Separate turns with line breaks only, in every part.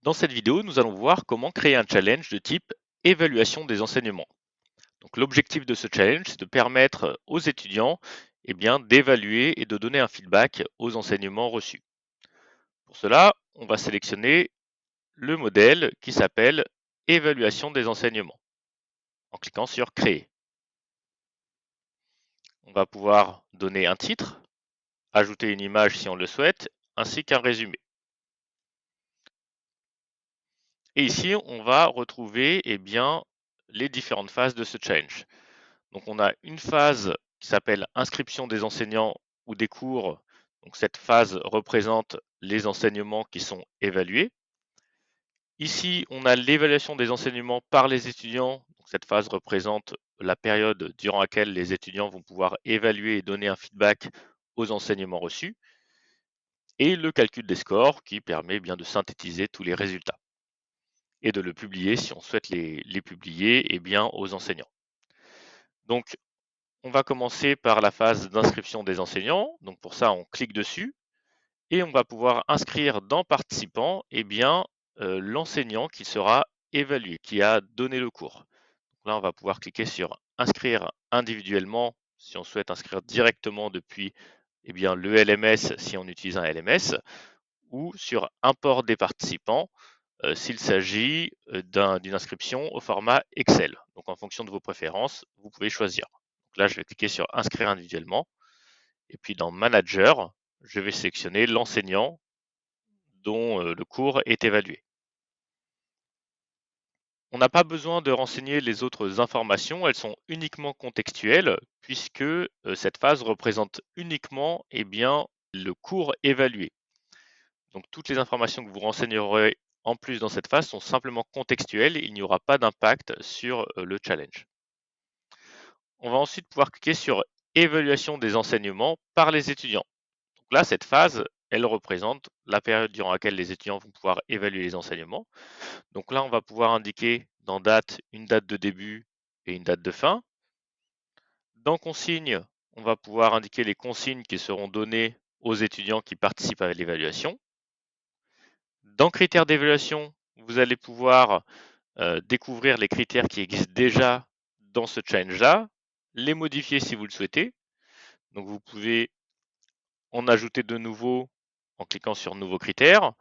Dans cette vidéo, nous allons voir comment créer un challenge de type évaluation des enseignements. Donc, l'objectif de ce challenge, c'est de permettre aux étudiants d'évaluer et de donner un feedback aux enseignements reçus. Pour cela, on va sélectionner le modèle qui s'appelle évaluation des enseignements en cliquant sur créer. On va pouvoir donner un titre, ajouter une image si on le souhaite, ainsi qu'un résumé. Et ici, on va retrouver les différentes phases de ce challenge. Donc on a une phase qui s'appelle inscription des enseignants ou des cours. Donc cette phase représente les enseignements qui sont évalués. Ici, on a l'évaluation des enseignements par les étudiants. Donc cette phase représente la période durant laquelle les étudiants vont pouvoir évaluer et donner un feedback aux enseignements reçus. Et le calcul des scores qui permet de synthétiser tous les résultats et de le publier si on souhaite les publier aux enseignants. Donc on va commencer par la phase d'inscription des enseignants. Donc pour ça, on clique dessus et on va pouvoir inscrire dans participants l'enseignant qui sera évalué, qui a donné le cours. Donc là, on va pouvoir cliquer sur inscrire individuellement si on souhaite inscrire directement depuis le LMS si on utilise un LMS, ou sur import des participants s'il s'agit d'une inscription au format Excel. Donc en fonction de vos préférences, vous pouvez choisir. Donc là, je vais cliquer sur inscrire individuellement. Et puis dans Manager, je vais sélectionner l'enseignant dont le cours est évalué. On n'a pas besoin de renseigner les autres informations, elles sont uniquement contextuelles puisque cette phase représente uniquement le cours évalué. Donc toutes les informations que vous renseignerez en plus dans cette phase sont simplement contextuelles, il n'y aura pas d'impact sur le challenge. On va ensuite pouvoir cliquer sur évaluation des enseignements par les étudiants. Donc là, cette phase, elle représente la période durant laquelle les étudiants vont pouvoir évaluer les enseignements. Donc là, on va pouvoir indiquer dans date une date de début et une date de fin. Dans consignes, on va pouvoir indiquer les consignes qui seront données aux étudiants qui participent à l'évaluation. Dans critères d'évaluation, vous allez pouvoir découvrir les critères qui existent déjà dans ce challenge-là, les modifier si vous le souhaitez. Donc vous pouvez en ajouter de nouveaux en cliquant sur Nouveaux critères.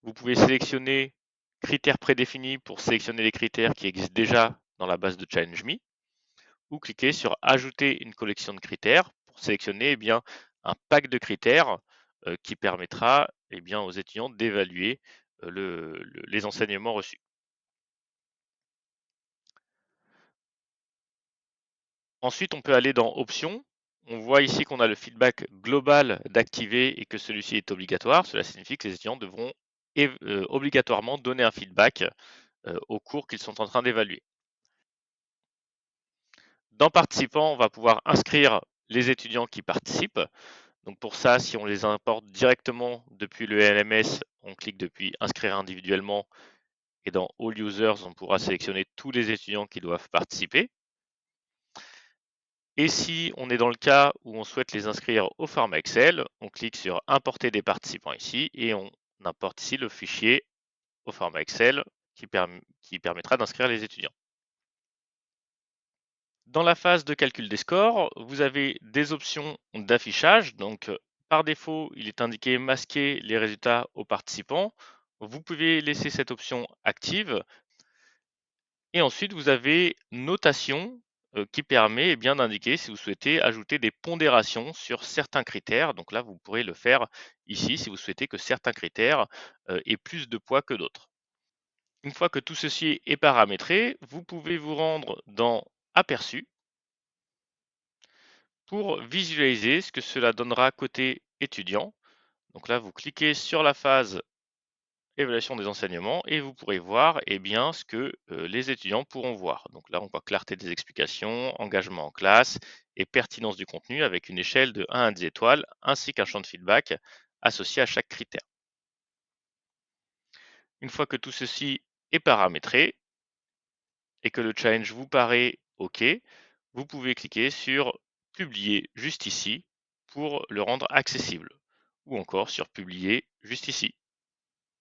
Vous pouvez sélectionner critères prédéfinis pour sélectionner les critères qui existent déjà dans la base de ChallengeMe, ou cliquer sur Ajouter une collection de critères pour sélectionner un pack de critères qui permettra aux étudiants d'évaluer les enseignements reçus. Ensuite, on peut aller dans Options. On voit ici qu'on a le feedback global d'activer et que celui-ci est obligatoire. Cela signifie que les étudiants devront obligatoirement donner un feedback au cours qu'ils sont en train d'évaluer. Dans Participants, on va pouvoir inscrire les étudiants qui participent. Donc pour ça, si on les importe directement depuis le LMS, on clique depuis Inscrire individuellement et dans All Users, on pourra sélectionner tous les étudiants qui doivent participer. Et si on est dans le cas où on souhaite les inscrire au format Excel, on clique sur Importer des participants ici et on importe ici le fichier au format Excel qui permettra d'inscrire les étudiants. Dans la phase de calcul des scores, vous avez des options d'affichage. Donc, par défaut, il est indiqué masquer les résultats aux participants. Vous pouvez laisser cette option active. Et ensuite, vous avez notation qui permet d'indiquer si vous souhaitez ajouter des pondérations sur certains critères. Donc là, vous pourrez le faire ici si vous souhaitez que certains critères aient plus de poids que d'autres. Une fois que tout ceci est paramétré, vous pouvez vous rendre dans Aperçu pour visualiser ce que cela donnera côté étudiant. Donc là, vous cliquez sur la phase évaluation des enseignements et vous pourrez voir ce que les étudiants pourront voir. Donc là, on voit clarté des explications, engagement en classe et pertinence du contenu avec une échelle de 1 à 10 étoiles ainsi qu'un champ de feedback associé à chaque critère. Une fois que tout ceci est paramétré et que le challenge vous paraît OK, vous pouvez cliquer sur Publier juste ici pour le rendre accessible ou encore sur Publier juste ici.